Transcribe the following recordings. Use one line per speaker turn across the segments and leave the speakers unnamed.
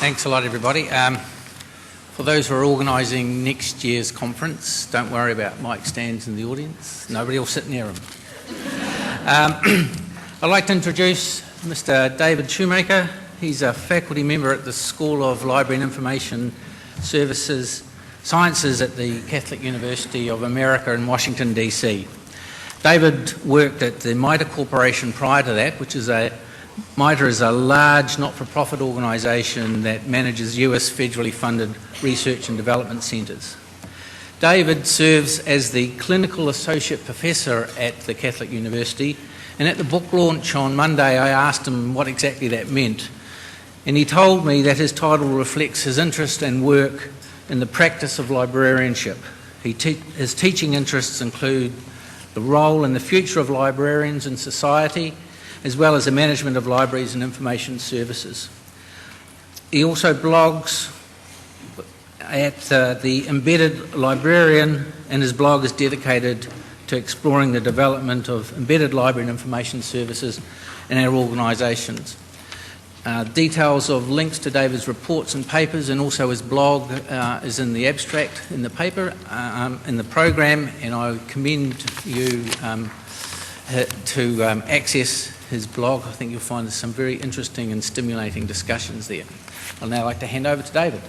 Thanks a lot, everybody. For those who are organising next year's conference, don't worry about mic stands in the audience. Nobody will sit near them. I'd like to introduce Mr. David Shoemaker. He's a faculty member at the School of Library and Information Services Sciences at the Catholic University of America in Washington, D.C. David worked at the MITRE Corporation prior to that, which is MITRE is a large not-for-profit organisation that manages US federally funded research and development centres. David serves as the Clinical Associate Professor at the Catholic University, and at the book launch on Monday I asked him what exactly that meant, and he told me that his title reflects his interest and work in the practice of librarianship. His teaching interests include the role and the future of librarians in society, as well as the management of libraries and information services. He also blogs at the Embedded Librarian, and his blog is dedicated to exploring the development of embedded library and information services in our organisations. Details of links to David's reports and papers and also his blog is in the abstract in the paper, in the program, and I commend you to access his blog. I think you'll find there's some very interesting and stimulating discussions there. I'd now like to hand over to David.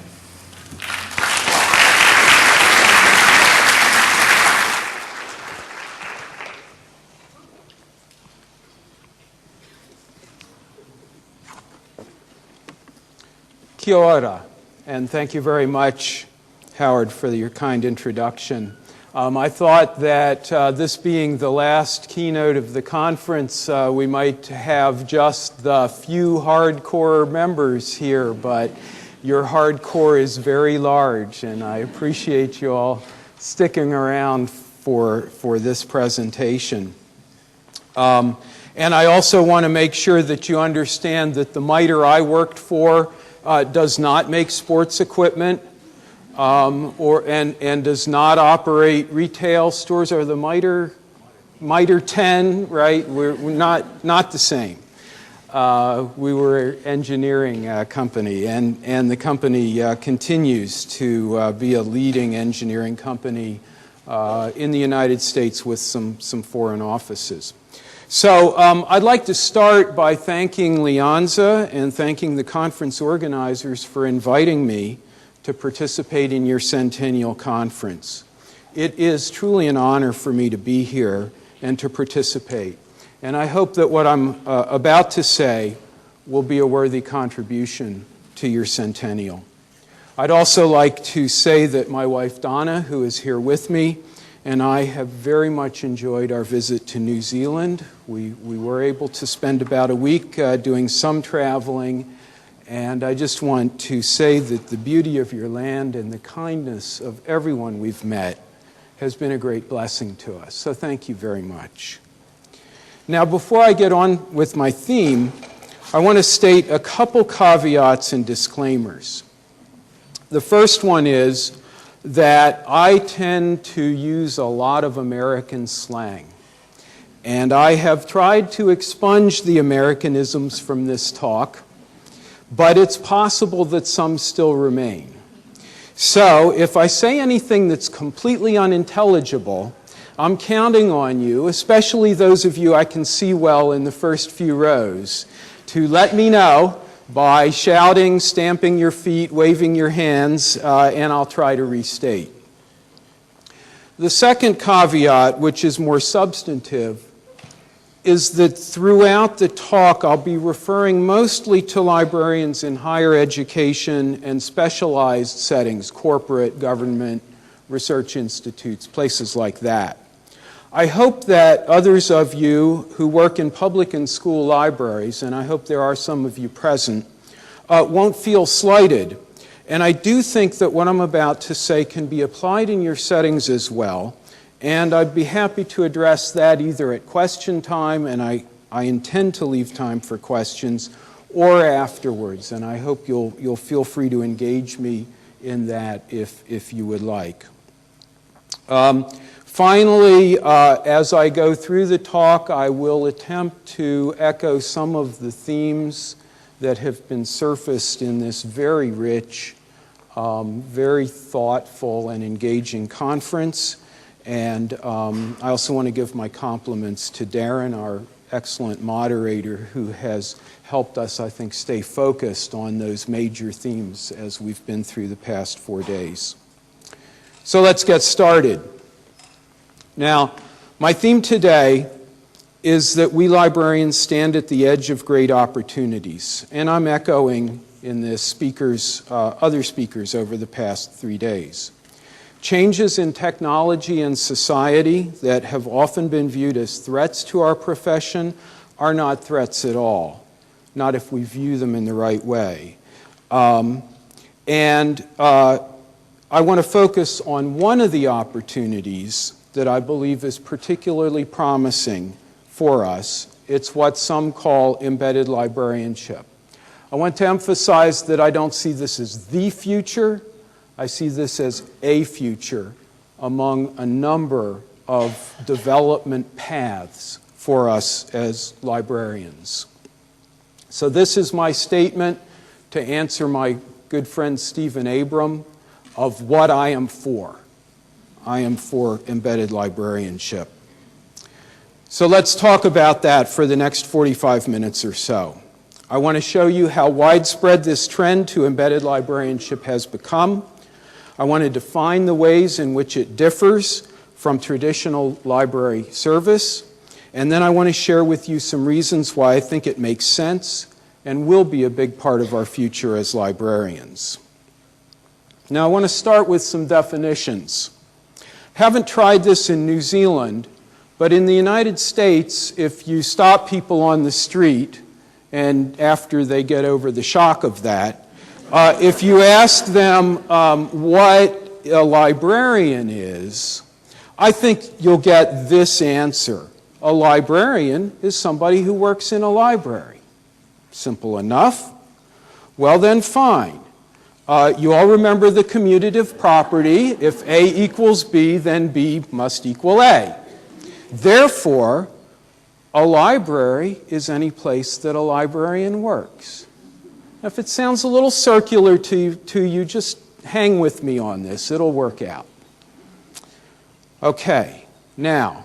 Kia ora, and thank you very much, Howard, for your kind introduction. I thought that this being the last keynote of the conference, we might have just the few hardcore members here, but your hardcore is very large, and I appreciate you all sticking around for this presentation. And I also want to make sure that you understand that the MITRE I worked for does not make sports equipment. And does not operate retail stores, or the MITRE 10, right? We're not the same. We were an engineering company, and the company continues to be a leading engineering company in the United States with some foreign offices. So I'd like to start by thanking LIANZA and thanking the conference organizers for inviting me to participate in your centennial conference. It is truly an honor for me to be here and to participate. And I hope that what I'm about to say will be a worthy contribution to your centennial. I'd also like to say that my wife Donna, who is here with me, and I have very much enjoyed our visit to New Zealand. We were able to spend about a week doing some traveling. And I just want to say that the beauty of your land and the kindness of everyone we've met has been a great blessing to us. So thank you very much. Now, before I get on with my theme, I want to state a couple caveats and disclaimers. The first one is that I tend to use a lot of American slang. And I have tried to expunge the Americanisms from this talk, but it's possible that some still remain. So if I say anything that's completely unintelligible, I'm counting on you, especially those of you I can see well in the first few rows, to let me know by shouting, stamping your feet, waving your hands, and I'll try to restate. The second caveat, which is more substantive, is that throughout the talk I'll be referring mostly to librarians in higher education and specialized settings, corporate, government, research institutes, places like that. I hope that others of you who work in public and school libraries, and I hope there are some of you present, won't feel slighted. And I do think that what I'm about to say can be applied in your settings as well. And I'd be happy to address that either at question time, and I intend to leave time for questions, or afterwards. And I hope you'll feel free to engage me in that if you would like. Finally, as I go through the talk, I will attempt to echo some of the themes that have been surfaced in this very rich, very thoughtful and engaging conference. And I also want to give my compliments to Darren, our excellent moderator, who has helped us, I think, stay focused on those major themes as we've been through the past 4 days. So let's get started. Now, my theme today is that we librarians stand at the edge of great opportunities. And I'm echoing in the other speakers over the past 3 days. Changes in technology and society that have often been viewed as threats to our profession are not threats at all, not if we view them in the right way. I want to focus on one of the opportunities that I believe is particularly promising for us. It's what some call embedded librarianship. I want to emphasize that I don't see this as the future. I see this as a future among a number of development paths for us as librarians. So this is my statement to answer my good friend Stephen Abram of what I am for. I am for embedded librarianship. So let's talk about that for the next 45 minutes or so. I want to show you how widespread this trend to embedded librarianship has become. I want to define the ways in which it differs from traditional library service. And then I want to share with you some reasons why I think it makes sense and will be a big part of our future as librarians. Now, I want to start with some definitions. Haven't tried this in New Zealand, but in the United States, if you stop people on the street, and after they get over the shock of that, if you ask them what a librarian is, I think you'll get this answer. A librarian is somebody who works in a library. Simple enough. Well then, fine. You all remember the commutative property. If A equals B, then B must equal A. Therefore, a library is any place that a librarian works. Now, if it sounds a little circular to you, just hang with me on this. It'll work out. Okay, now,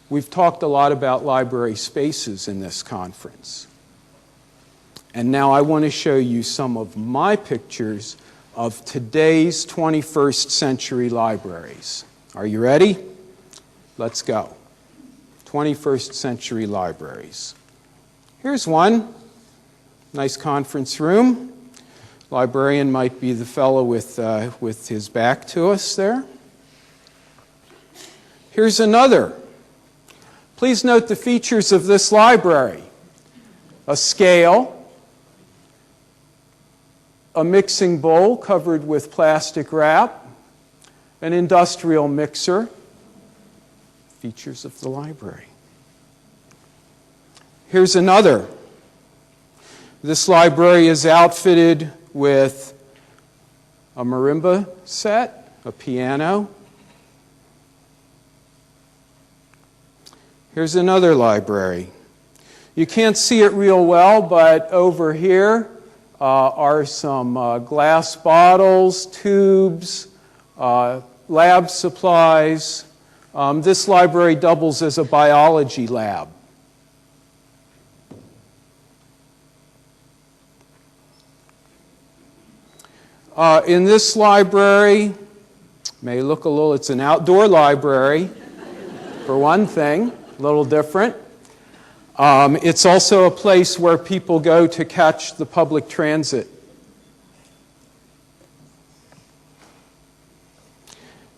we've talked a lot about library spaces in this conference. And now I want to show you some of my pictures of today's 21st century libraries. Are you ready? Let's go. 21st century libraries. Here's one. Nice conference room. Librarian might be the fellow with his back to us there. Here's another. Please note the features of this library. A scale, a mixing bowl covered with plastic wrap, an industrial mixer. Features of the library. Here's another. This library is outfitted with a marimba set, a piano. Here's another library. You can't see it real well, but over here are some glass bottles, tubes, lab supplies. This library doubles as a biology lab. In this library, may look a little, it's an outdoor library, for one thing, a little different. It's also a place where people go to catch the public transit.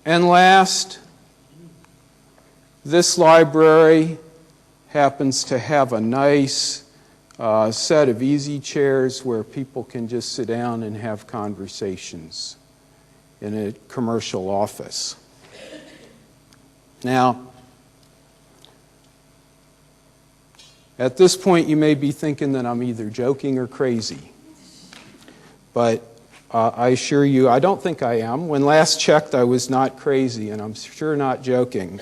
And last, this library happens to have a nice set of easy chairs where people can just sit down and have conversations in a commercial office. Now, at this point you may be thinking that I'm either joking or crazy. But I assure you, I don't think I am. When last checked, I was not crazy, and I'm sure not joking.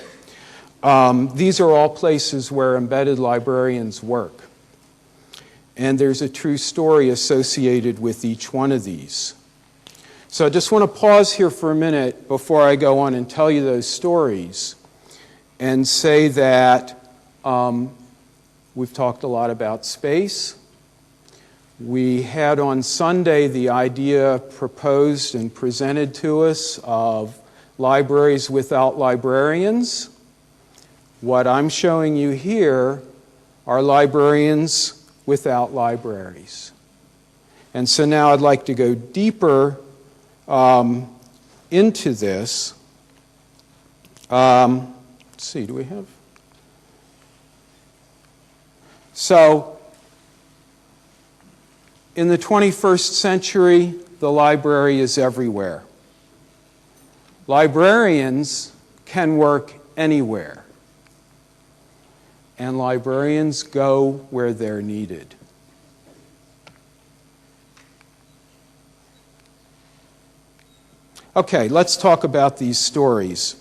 These are all places where embedded librarians work. And there's a true story associated with each one of these. So I just want to pause here for a minute before I go on and tell you those stories and say that we've talked a lot about space. We had on Sunday the idea proposed and presented to us of libraries without librarians. What I'm showing you here are librarians without libraries. And so now I'd like to go deeper into this. Let's see, do we have? So, in the 21st century, the library is everywhere. Librarians can work anywhere. And librarians go where they're needed. Okay, let's talk about these stories.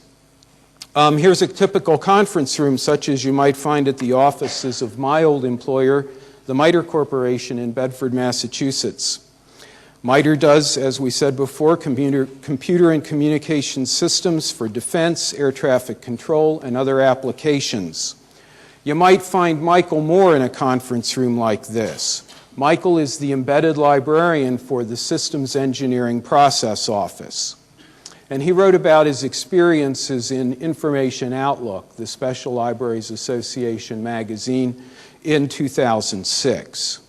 Here's a typical conference room such as you might find at the offices of my old employer, the MITRE Corporation in Bedford, Massachusetts. MITRE does, as we said before, computer and communication systems for defense, air traffic control, and other applications. You might find Michael Moore in a conference room like this. Michael is the embedded librarian for the Systems Engineering Process Office. And he wrote about his experiences in Information Outlook, the Special Libraries Association magazine, in 2006.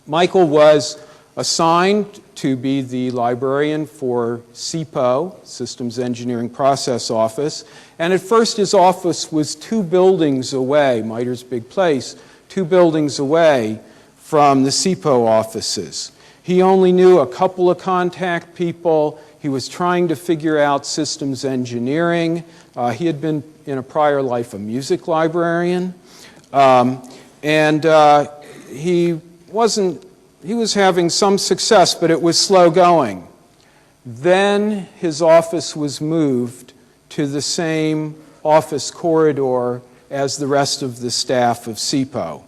Michael was assigned to be the librarian for SEPO, Systems Engineering Process Office, and at first his office was 2 buildings away, MITRE's big place, 2 buildings away from the SEPO offices. He only knew a couple of contact people. He was trying to figure out systems engineering. He had been, in a prior life, a music librarian. He was having some success, but it was slow going. Then his office was moved to the same office corridor as the rest of the staff of SEPO.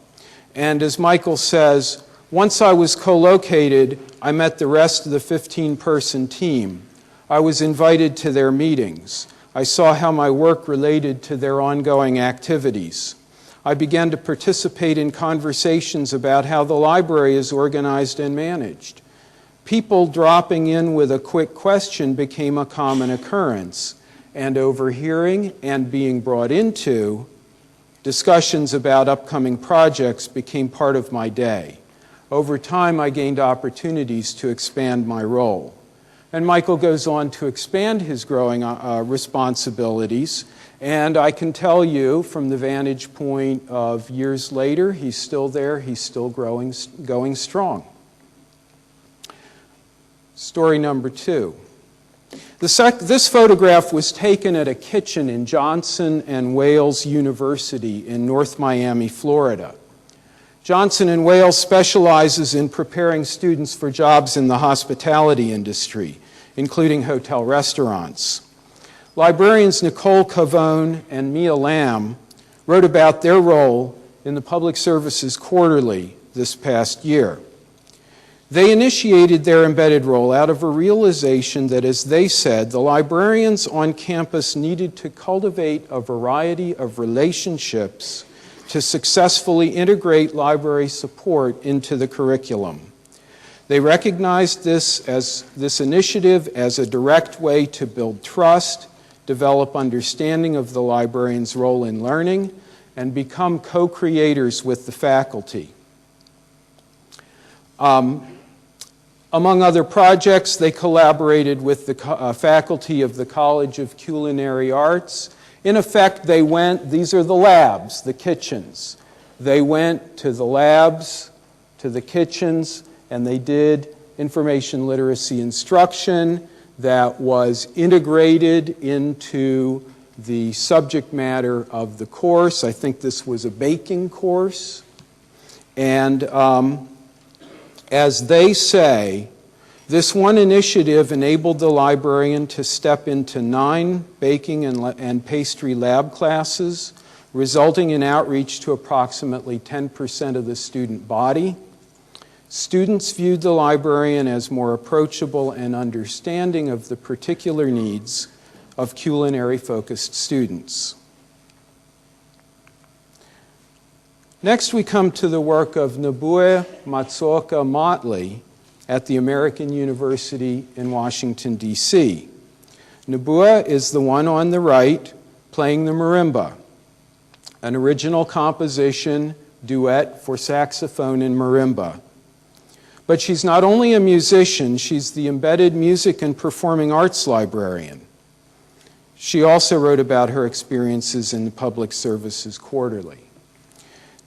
And as Michael says, once I was co-located, I met the rest of the 15-person team. I was invited to their meetings. I saw how my work related to their ongoing activities. I began to participate in conversations about how the library is organized and managed. People dropping in with a quick question became a common occurrence, and overhearing and being brought into discussions about upcoming projects became part of my day. Over time, I gained opportunities to expand my role. And Michael goes on to expand his growing responsibilities. And I can tell you from the vantage point of years later, he's still there, he's still going strong. Story number 2. This photograph was taken at a kitchen in Johnson and Wales University in North Miami, Florida. Johnson and Wales specializes in preparing students for jobs in the hospitality industry, including hotel restaurants. Librarians Nicole Cavone and Mia Lamb wrote about their role in the Public Services Quarterly this past year. They initiated their embedded role out of a realization that, as they said, the librarians on campus needed to cultivate a variety of relationships to successfully integrate library support into the curriculum. They recognized this initiative as a direct way to build trust, develop understanding of the librarian's role in learning, and become co-creators with the faculty. Among other projects, they collaborated with the faculty of the College of Culinary Arts. In effect, these are the labs, the kitchens. They went to the labs, to the kitchens, and they did information literacy instruction that was integrated into the subject matter of the course. I think this was a baking course. And as they say, This one initiative enabled the librarian to step into 9 baking and pastry lab classes, resulting in outreach to approximately 10% of the student body. Students viewed the librarian as more approachable and understanding of the particular needs of culinary-focused students. Next, we come to the work of Nabue Matsuoka Motley at the American University in Washington, D.C. Nabue is the one on the right playing the marimba, an original composition duet for saxophone and marimba. But she's not only a musician, she's the embedded music and performing arts librarian. She also wrote about her experiences in the Public Services Quarterly.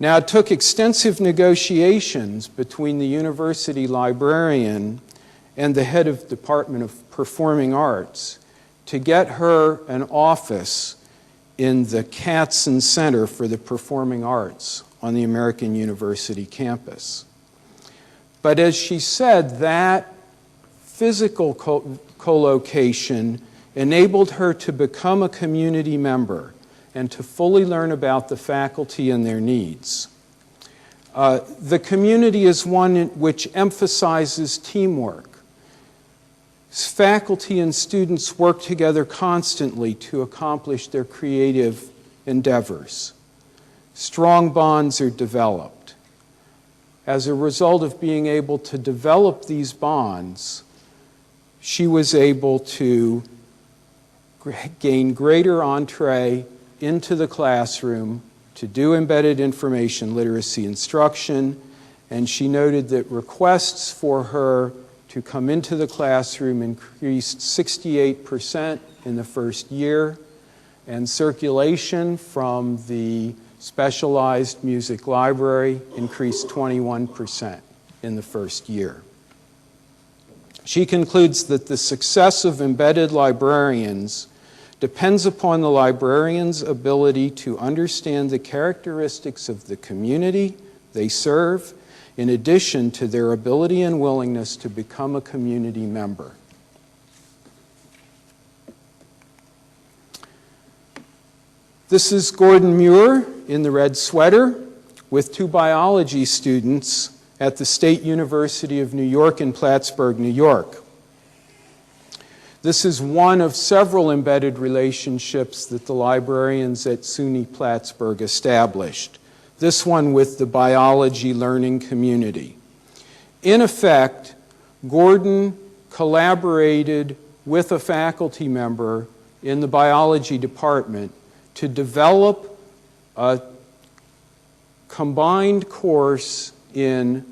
Now, it took extensive negotiations between the university librarian and the head of the Department of Performing Arts to get her an office in the Katzen Center for the Performing Arts on the American University campus. But as she said, that physical co-location enabled her to become a community member and to fully learn about the faculty and their needs. The community is one which emphasizes teamwork. Faculty and students work together constantly to accomplish their creative endeavors. Strong bonds are developed. As a result of being able to develop these bonds, she was able to gain greater entree into the classroom to do embedded information literacy instruction, and she noted that requests for her to come into the classroom increased 68% in the first year, and circulation from the specialized music library increased 21% in the first year. She concludes that the success of embedded librarians depends upon the librarian's ability to understand the characteristics of the community they serve, in addition to their ability and willingness to become a community member. This is Gordon Muir in the red sweater with 2 biology students at the State University of New York in Plattsburgh, New York. This is one of several embedded relationships that the librarians at SUNY Plattsburgh established, this one with the biology learning community. In effect, Gordon collaborated with a faculty member in the biology department to develop a combined course in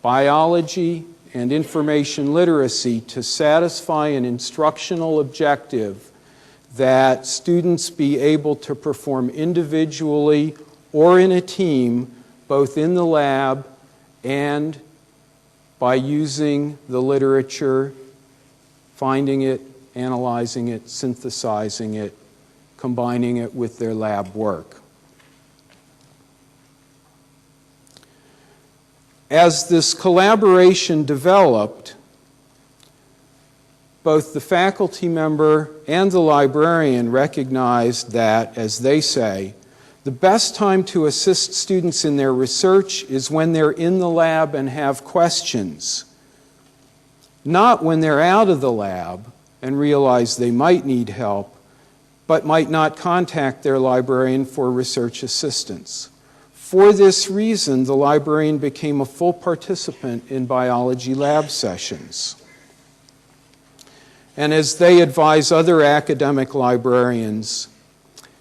biology and information literacy to satisfy an instructional objective that students be able to perform individually or in a team, both in the lab and by using the literature, finding it, analyzing it, synthesizing it, combining it with their lab work. As this collaboration developed, both the faculty member and the librarian recognized that, as they say, the best time to assist students in their research is when they're in the lab and have questions, not when they're out of the lab and realize they might need help, but might not contact their librarian for research assistance. For this reason, the librarian became a full participant in biology lab sessions. And as they advise other academic librarians,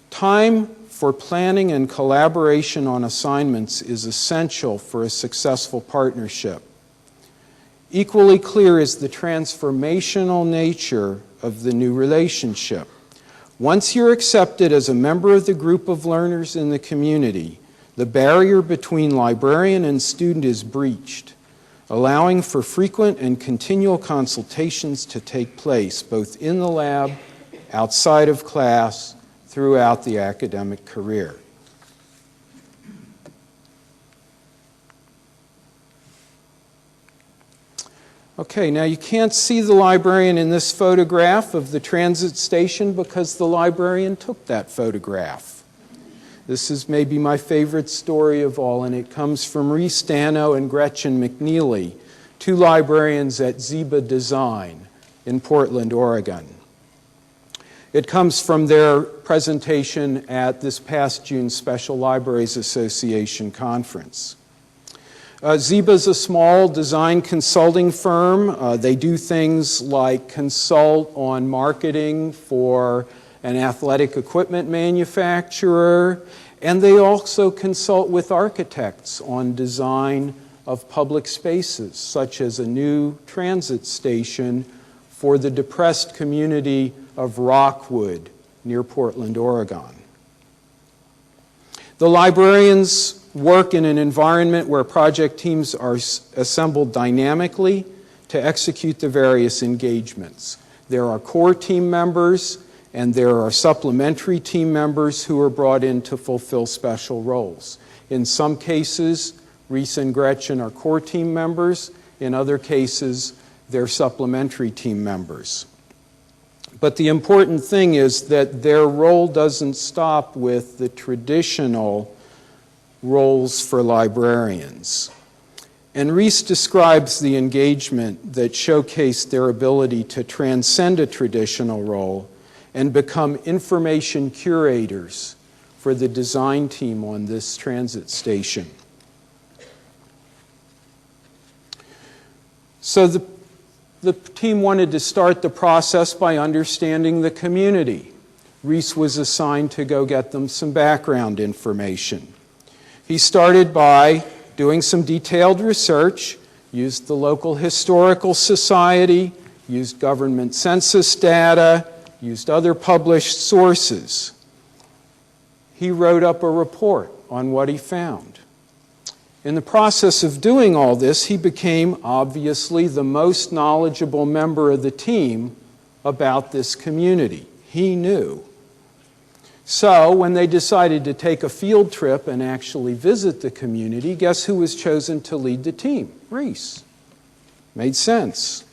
time for planning and collaboration on assignments is essential for a successful partnership. Equally clear is the transformational nature of the new relationship. Once you're accepted as a member of the group of learners in the community, the barrier between librarian and student is breached, allowing for frequent and continual consultations to take place, both in the lab, outside of class, throughout the academic career. Okay, now you can't see the librarian in this photograph of the transit station because the librarian took that photograph. This is maybe my favorite story of all, and it comes from Reese Dano and Gretchen McNeely, two librarians at Ziba Design in Portland, Oregon. It comes from their presentation at this past June's Special Libraries Association conference. Ziba is a small design consulting firm. They do things like consult on marketing for an athletic equipment manufacturer, and they also consult with architects on design of public spaces, such as a new transit station for the depressed community of Rockwood near Portland, Oregon. The librarians work in an environment where project teams are assembled dynamically to execute the various engagements. There are core team members and there are supplementary team members who are brought in to fulfill special roles. In some cases, Reese and Gretchen are core team members. In other cases, they're supplementary team members. But the important thing is that their role doesn't stop with the traditional roles for librarians. And Reese describes the engagement that showcased their ability to transcend a traditional role and become information curators for the design team on this transit station. So the team wanted to start the process by understanding the community. Reese was assigned to go get them some background information. He started by doing some detailed research, used the local historical society, used government census data, used other published sources. He wrote up a report on what he found. In the process of doing all this, he became obviously the most knowledgeable member of the team about this community. He knew. So when they decided to take a field trip and actually visit the community, guess who was chosen to lead the team? Reese. Made sense.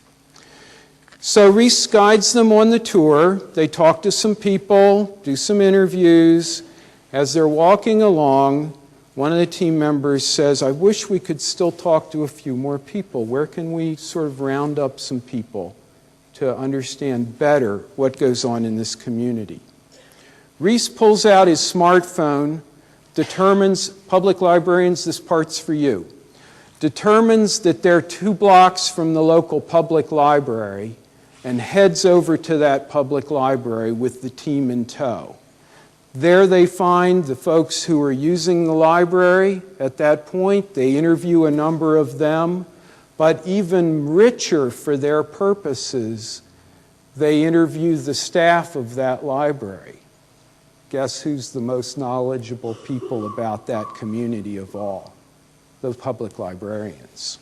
So Reese guides them on the tour. They talk to some people, do some interviews. As they're walking along, one of the team members says, I wish we could still talk to a few more people. Where can we sort of round up some people to understand better what goes on in this community? Reese pulls out his smartphone, determines, public librarians, this part's for you, determines that they're 2 blocks from the local public library and heads over to that public library with the team in tow. There they find the folks who are using the library at that point. They interview a number of them, but even richer for their purposes, they interview the staff of that library. Guess who's the most knowledgeable people about that community of all? The public librarians.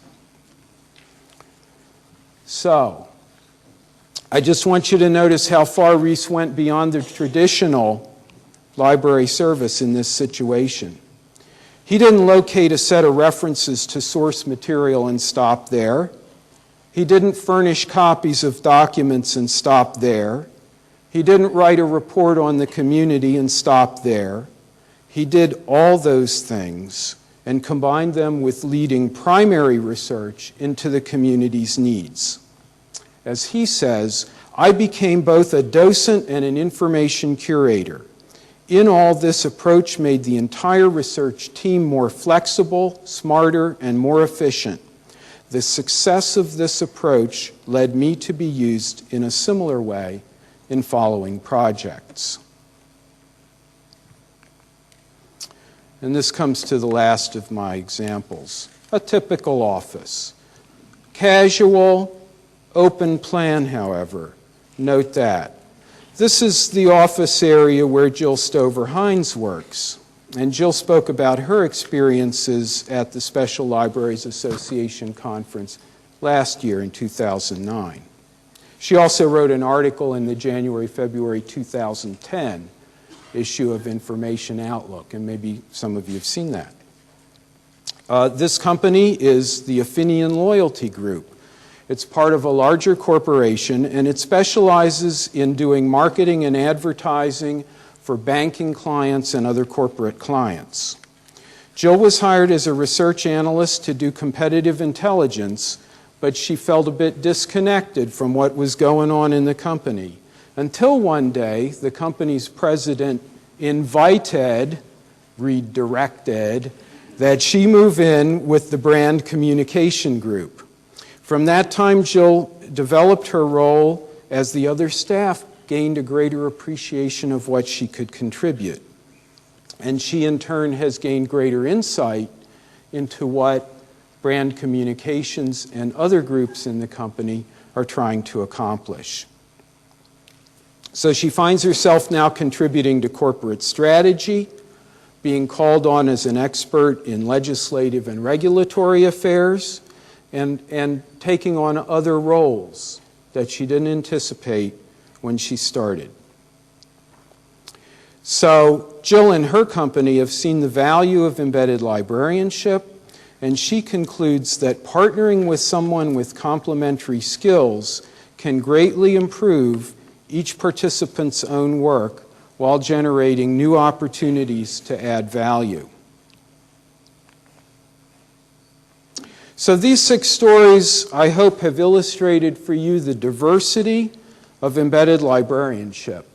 So, I just want you to notice how far Reese went beyond the traditional library service in this situation. He didn't locate a set of references to source material and stop there. He didn't furnish copies of documents and stop there. He didn't write a report on the community and stop there. He did all those things and combined them with leading primary research into the community's needs. As he says, I became both a docent and an information curator. In all, this approach made the entire research team more flexible, smarter, and more efficient. The success of this approach led me to be used in a similar way in following projects. And this comes to the last of my examples. A typical office. Casual, open plan, however. Note that. This is the office area where Jill Stover-Hines works. And Jill spoke about her experiences at the Special Libraries Association conference last year in 2009. She also wrote an article in the January-February 2010 issue of Information Outlook, and maybe some of you have seen that. This company is the Affinian Loyalty Group. It's part of a larger corporation, and it specializes in doing marketing and advertising for banking clients and other corporate clients. Jill was hired as a research analyst to do competitive intelligence, but she felt a bit disconnected from what was going on in the company. Until one day, the company's president invited, redirected, that she move in with the brand communication group. From that time, Jill developed her role as the other staff gained a greater appreciation of what she could contribute. And she, in turn, has gained greater insight into what brand communications and other groups in the company are trying to accomplish. So she finds herself now contributing to corporate strategy, being called on as an expert in legislative and regulatory affairs, and taking on other roles that she didn't anticipate when she started. So Jill and her company have seen the value of embedded librarianship, and she concludes that partnering with someone with complementary skills can greatly improve each participant's own work while generating new opportunities to add value. So these 6 stories, I hope, have illustrated for you the diversity of embedded librarianship.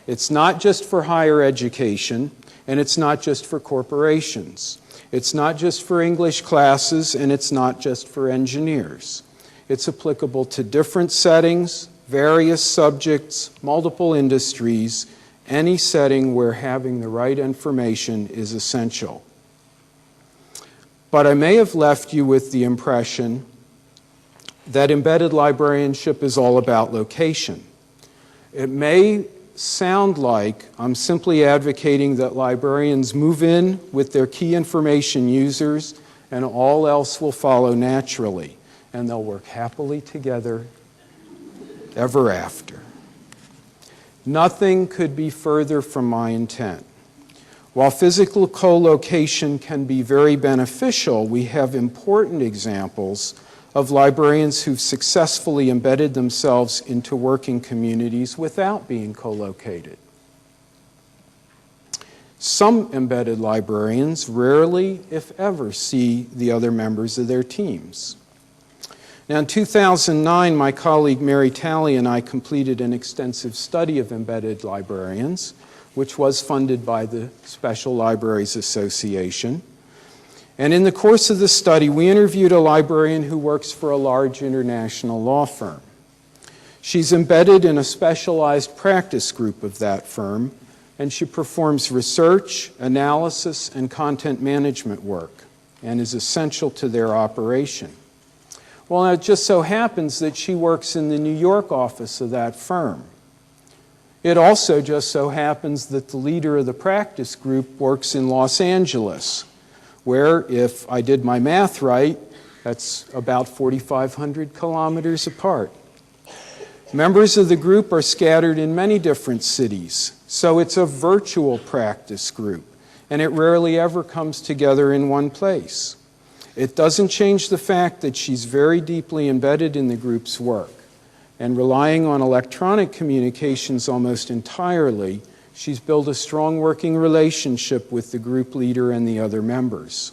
It's not just for higher education, and it's not just for corporations. It's not just for English classes, and it's not just for engineers. It's applicable to different settings, various subjects, multiple industries, any setting where having the right information is essential. But I may have left you with the impression that embedded librarianship is all about location. It may sound like I'm simply advocating that librarians move in with their key information users and all else will follow naturally, and they'll work happily together ever after. Nothing could be further from my intent. While physical co-location can be very beneficial, we have important examples of librarians who've successfully embedded themselves into working communities without being co-located. Some embedded librarians rarely, if ever, see the other members of their teams. Now, in 2009, my colleague Mary Talley and I completed an extensive study of embedded librarians, which was funded by the Special Libraries Association. And in the course of the study, we interviewed a librarian who works for a large international law firm. She's embedded in a specialized practice group of that firm, and she performs research, analysis, and content management work, and is essential to their operation. Well, it just so happens that she works in the New York office of that firm. It also just so happens that the leader of the practice group works in Los Angeles, where, if I did my math right, that's about 4,500 kilometers apart. Members of the group are scattered in many different cities, so it's a virtual practice group, and it rarely ever comes together in one place. It doesn't change the fact that she's very deeply embedded in the group's work, and relying on electronic communications almost entirely, she's built a strong working relationship with the group leader and the other members.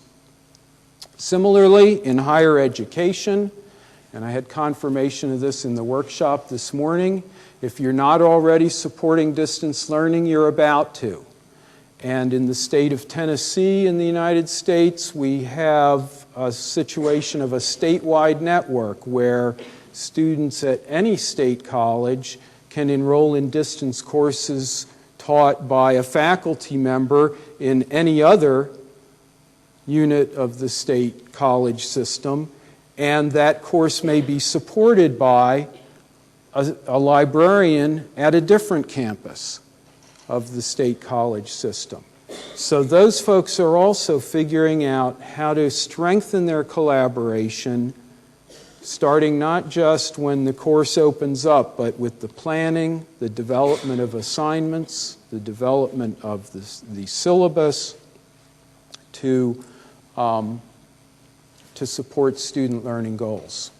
Similarly, in higher education, and I had confirmation of this in the workshop this morning, if you're not already supporting distance learning, you're about to. And in the state of Tennessee in the United States, we have a situation of a statewide network where students at any state college can enroll in distance courses taught by a faculty member in any other unit of the state college system, and that course may be supported by a librarian at a different campus of the state college system. So those folks are also figuring out how to strengthen their collaboration, starting not just when the course opens up, but with the planning, the development of assignments, the development of the syllabus to support student learning goals.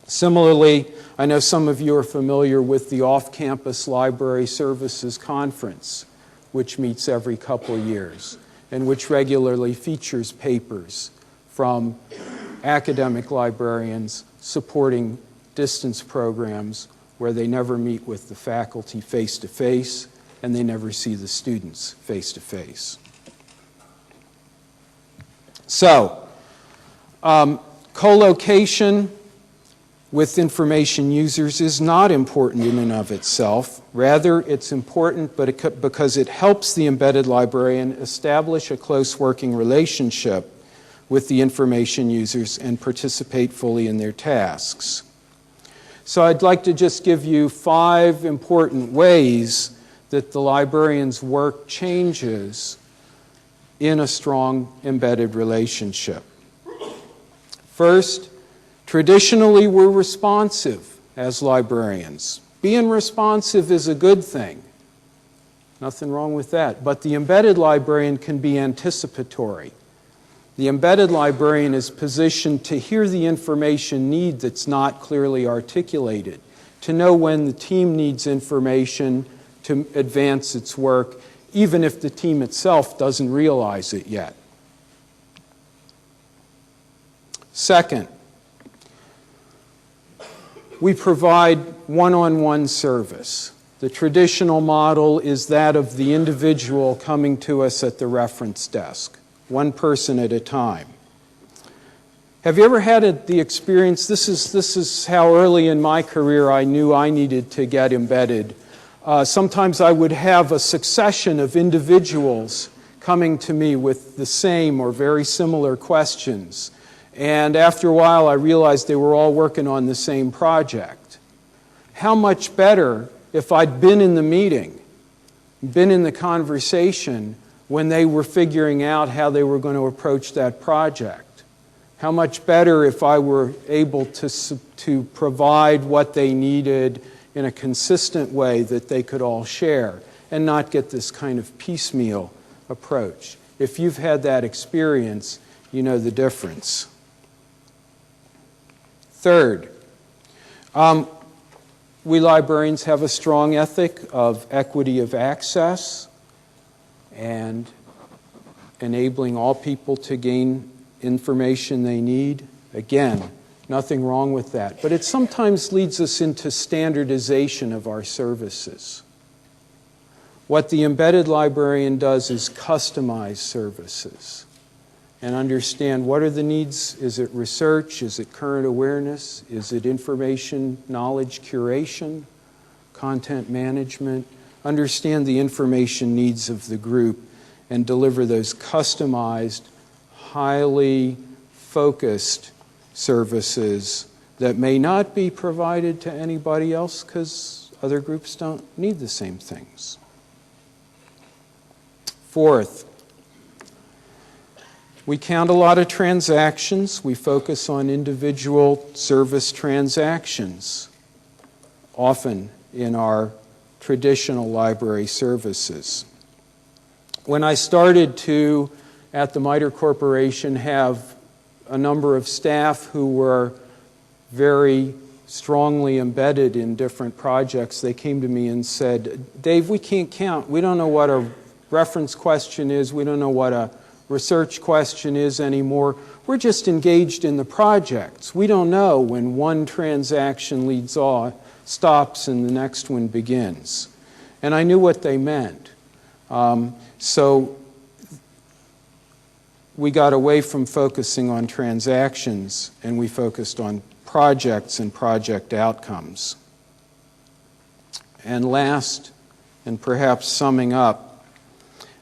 Similarly, I know some of you are familiar with the Off-Campus Library Services Conference, which meets every couple years and which regularly features papers from academic librarians supporting distance programs where they never meet with the faculty face-to-face and they never see the students face-to-face. So, co-location with information users is not important in and of itself. Rather, it's important because it helps the embedded librarian establish a close working relationship with the information users and participate fully in their tasks. So I'd like to just give you 5 important ways that the librarian's work changes in a strong embedded relationship. First, traditionally we're responsive as librarians. Being responsive is a good thing. Nothing wrong with that. But the embedded librarian can be anticipatory. The embedded librarian is positioned to hear the information need that's not clearly articulated, to know when the team needs information to advance its work, even if the team itself doesn't realize it yet. Second, we provide one-on-one service. The traditional model is that of the individual coming to us at the reference desk, one person at a time. Have you ever had the experience, this is how early in my career I knew I needed to get embedded. Sometimes I would have a succession of individuals coming to me with the same or very similar questions. And after a while, I realized they were all working on the same project. How much better if I'd been in the meeting, been in the conversation when they were figuring out how they were going to approach that project. How much better if I were able to provide what they needed in a consistent way that they could all share and not get this kind of piecemeal approach. If you've had that experience, you know the difference. Third, we librarians have a strong ethic of equity of access and enabling all people to gain information they need. Again, nothing wrong with that. But it sometimes leads us into standardization of our services. What the embedded librarian does is customize services and understand what are the needs. Is it research? Is it current awareness? Is it information, knowledge curation, content management? Understand the information needs of the group and deliver those customized, highly focused services that may not be provided to anybody else because other groups don't need the same things. Fourth, we count a lot of transactions. We focus on individual service transactions, often in our traditional library services. When I started to, at the MITRE Corporation, have a number of staff who were very strongly embedded in different projects, they came to me and said, Dave, we can't count. We don't know what a reference question is. We don't know what a research question is anymore. We're just engaged in the projects. We don't know when one transaction leads off, stops, and the next one begins. And I knew what they meant. So we got away from focusing on transactions and we focused on projects and project outcomes. And last, and perhaps summing up,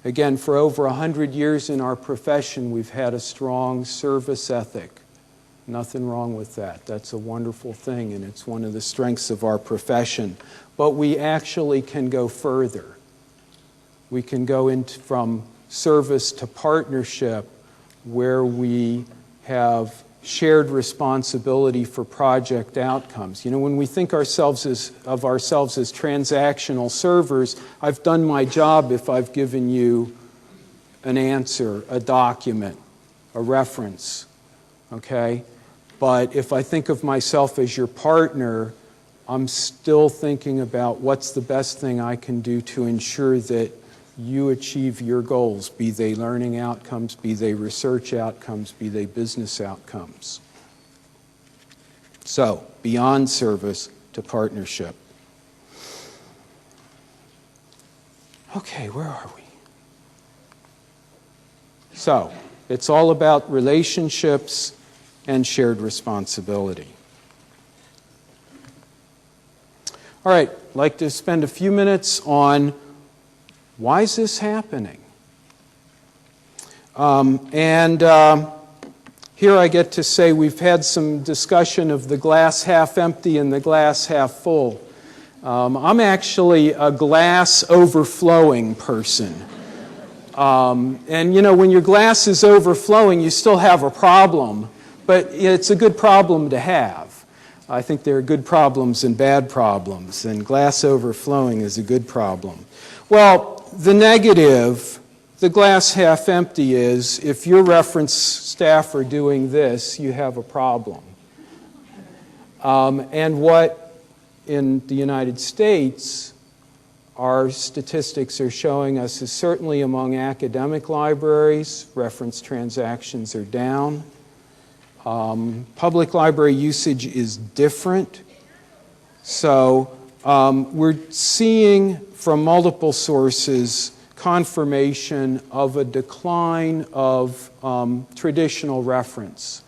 again, for over 100 years in our profession, we've had a strong service ethic. Nothing wrong with that. That's a wonderful thing, and it's one of the strengths of our profession. But we actually can go further. We can go from service to partnership, where we have shared responsibility for project outcomes. You know, when we think of ourselves as transactional servers, I've done my job if I've given you an answer, a document, a reference, okay? But if I think of myself as your partner, I'm still thinking about what's the best thing I can do to ensure that you achieve your goals, be they learning outcomes, be they research outcomes, be they business outcomes. So, beyond service to partnership. Okay, where are we? So, it's all about relationships and shared responsibility. All right, I'd like to spend a few minutes on why is this happening? Here I get to say we've had some discussion of the glass half empty and the glass half full. I'm actually a glass overflowing person. And you know, when your glass is overflowing, you still have a problem, but it's a good problem to have. I think there are good problems and bad problems, and glass overflowing is a good problem. Well, the negative, the glass half empty, is if your reference staff are doing this, you have a problem. And what in the United States our statistics are showing us is certainly among academic libraries, reference transactions are down. Public library usage is different. So we're seeing from multiple sources confirmation of a decline of traditional reference.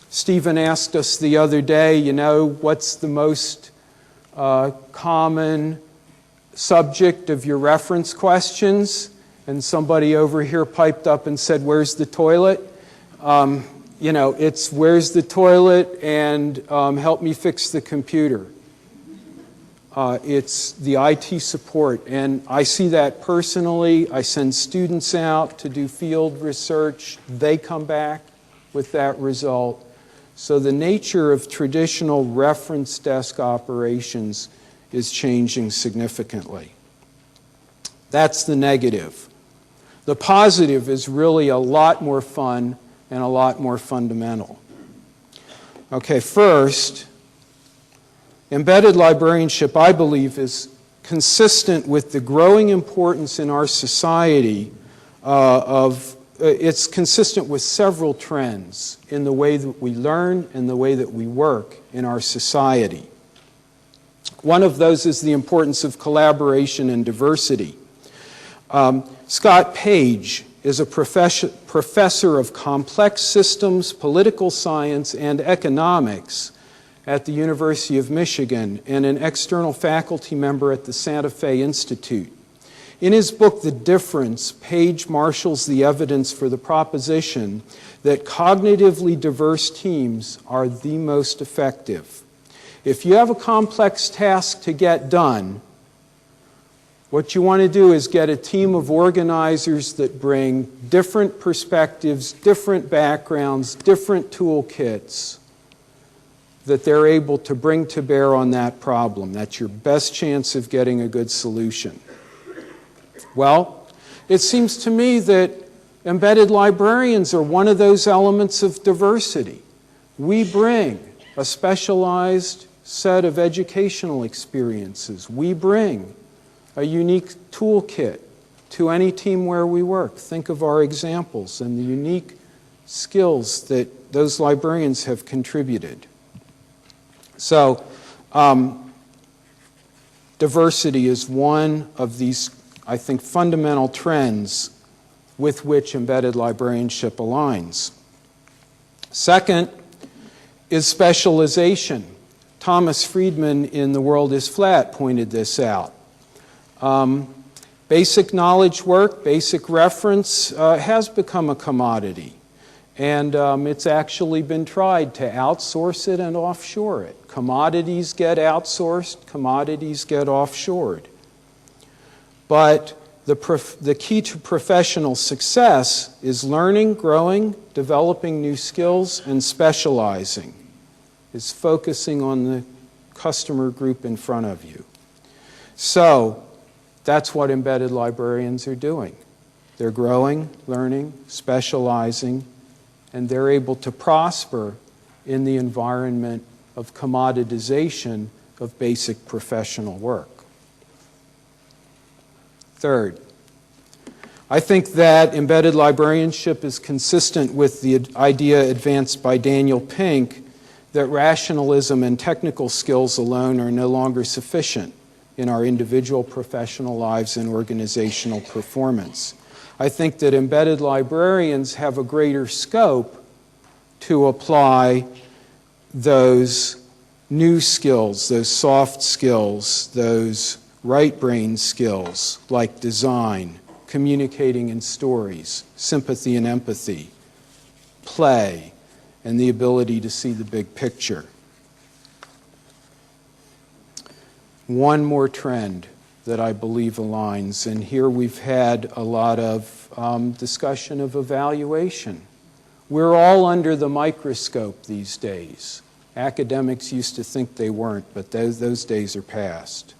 Stephen asked us the other day, you know, what's the most common subject of your reference questions? And somebody over here piped up and said, where's the toilet? You know, it's where's the toilet and help me fix the computer. It's the IT support, and I see that personally. I send students out to do field research. They come back with that result. So the nature of traditional reference desk operations is changing significantly. That's the negative. The positive is really a lot more fun and a lot more fundamental. Okay, first, embedded librarianship, I believe, is consistent with the growing importance in our society it's consistent with several trends in the way that we learn and the way that we work in our society. One of those is the importance of collaboration and diversity. Scott Page is a professor of complex systems, political science, and economics at the University of Michigan and an external faculty member at the Santa Fe Institute. In his book, The Difference, Page marshals the evidence for the proposition that cognitively diverse teams are the most effective. If you have a complex task to get done, what you want to do is get a team of organizers that bring different perspectives, different backgrounds, different toolkits that they're able to bring to bear on that problem. That's your best chance of getting a good solution. Well, it seems to me that embedded librarians are one of those elements of diversity. We bring a specialized set of educational experiences. We bring a unique toolkit to any team where we work. Think of our examples and the unique skills that those librarians have contributed. So, diversity is one of these, I think, fundamental trends with which embedded librarianship aligns. Second is specialization. Thomas Friedman in The World is Flat pointed this out. Basic knowledge work, basic reference has become a commodity. And it's actually been tried to outsource it and offshore it. Commodities get outsourced, commodities get offshored. But the key to professional success is learning, growing, developing new skills, and specializing. Is focusing on the customer group in front of you. So that's what embedded librarians are doing. They're growing, learning, specializing, and they're able to prosper in the environment of commoditization of basic professional work. Third, I think that embedded librarianship is consistent with the idea advanced by Daniel Pink that rationalism and technical skills alone are no longer sufficient in our individual professional lives and organizational performance. I think that embedded librarians have a greater scope to apply those new skills, those soft skills, those right brain skills like design, communicating in stories, sympathy and empathy, play, and the ability to see the big picture. One more trend that I believe aligns, and here we've had a lot of discussion of evaluation. We're all under the microscope these days. Academics used to think they weren't, but those days are past.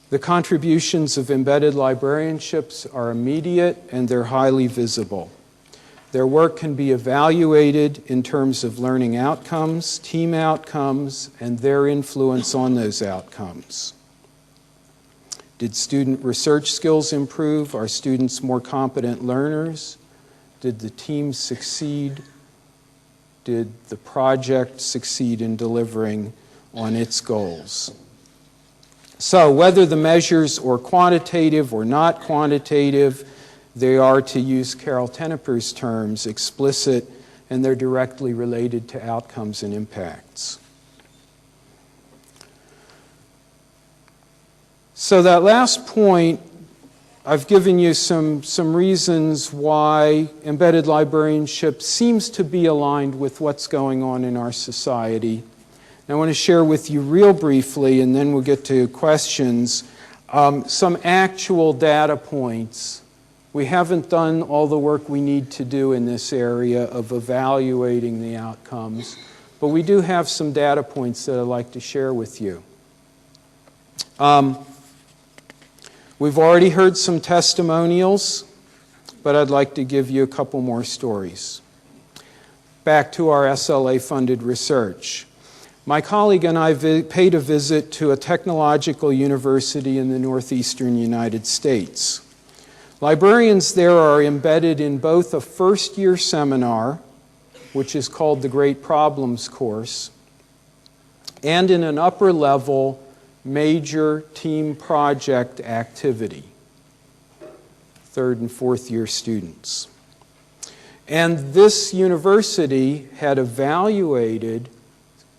The contributions of embedded librarianships are immediate and they're highly visible. Their work can be evaluated in terms of learning outcomes, team outcomes, and their influence on those outcomes. Did student research skills improve? Are students more competent learners? Did the team succeed? Did the project succeed in delivering on its goals? So whether the measures are quantitative or not quantitative, they are, to use Carol Tenneper's terms, explicit, and they're directly related to outcomes and impacts. So that last point, I've given you some reasons why embedded librarianship seems to be aligned with what's going on in our society. And I want to share with you real briefly, and then we'll get to questions, some actual data points. We haven't done all the work we need to do in this area of evaluating the outcomes, but we do have some data points that I'd like to share with you. We've already heard some testimonials, but I'd like to give you a couple more stories. Back to our SLA-funded research. My colleague and I paid a visit to a technological university in the northeastern United States. Librarians there are embedded in both a first-year seminar, which is called the Great Problems course, and in an upper-level major team project activity, third and fourth year students. And this university had evaluated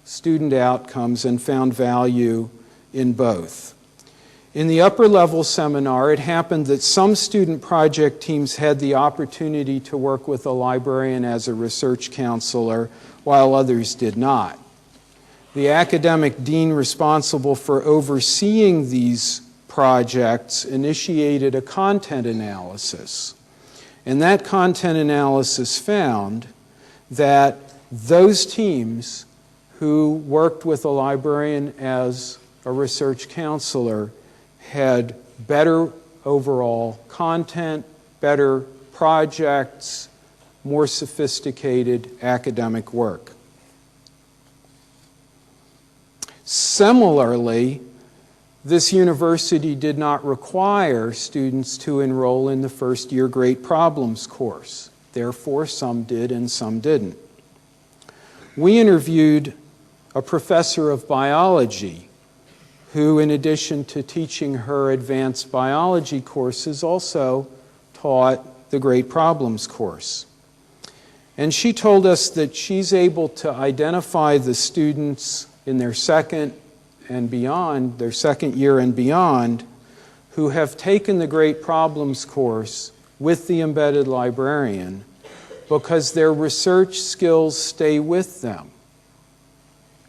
student outcomes and found value in both. In the upper level seminar, it happened that some student project teams had the opportunity to work with a librarian as a research counselor, while others did not. The academic dean responsible for overseeing these projects initiated a content analysis. And that content analysis found that those teams who worked with a librarian as a research counselor had better overall content, better projects, more sophisticated academic work. Similarly, this university did not require students to enroll in the first year Great Problems course. Therefore, some did and some didn't. We interviewed a professor of biology who, in addition to teaching her advanced biology courses, also taught the Great Problems course. And she told us that she's able to identify the students in their second and beyond, their second year and beyond, who have taken the Great Problems course with the embedded librarian because their research skills stay with them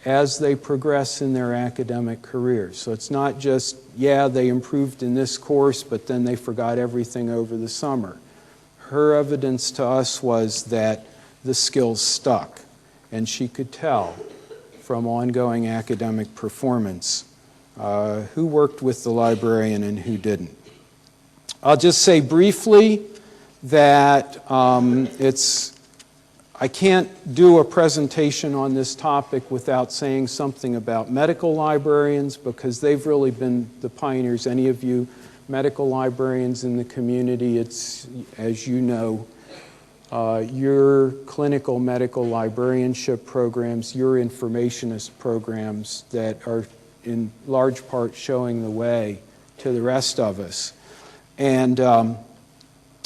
as they progress in their academic careers. So it's not just, yeah, they improved in this course, but then they forgot everything over the summer. Her evidence to us was that the skills stuck, and she could tell from ongoing academic performance who worked with the librarian and who didn't. I'll just say briefly that I can't do a presentation on this topic without saying something about medical librarians, because they've really been the pioneers. Any of you medical librarians in the community, it's, as you know, your clinical medical librarianship programs, your informationist programs that are in large part showing the way to the rest of us. And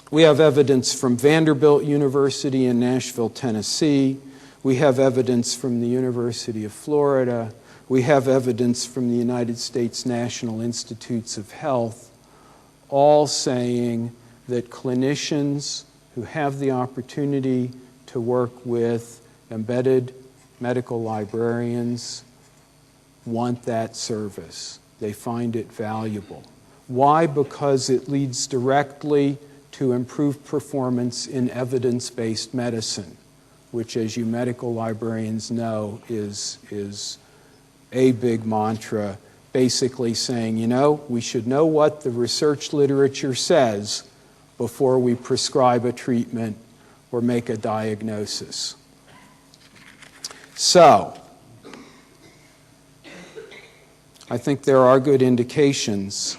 we have evidence from Vanderbilt University in Nashville, Tennessee. We have evidence from the University of Florida. We have evidence from the United States National Institutes of Health, all saying that clinicians who have the opportunity to work with embedded medical librarians want that service. They find it valuable. Why? Because it leads directly to improved performance in evidence-based medicine, which, as you medical librarians know, is a big mantra, basically saying, you know, we should know what the research literature says before we prescribe a treatment or make a diagnosis. So, I think there are good indications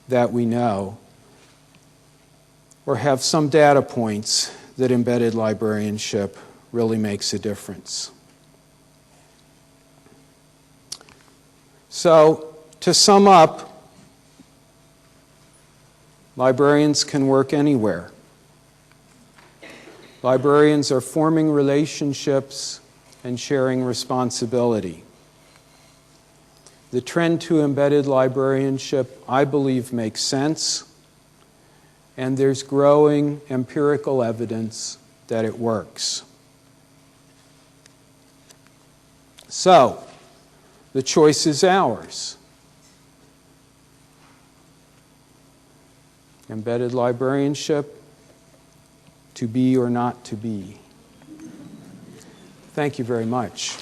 that we know or have some data points that embedded librarianship really makes a difference. So, to sum up, librarians can work anywhere. Librarians are forming relationships and sharing responsibility. The trend to embedded librarianship, I believe, makes sense, and there's growing empirical evidence that it works. So, the choice is ours. Embedded librarianship, to be or not to be. Thank you very much.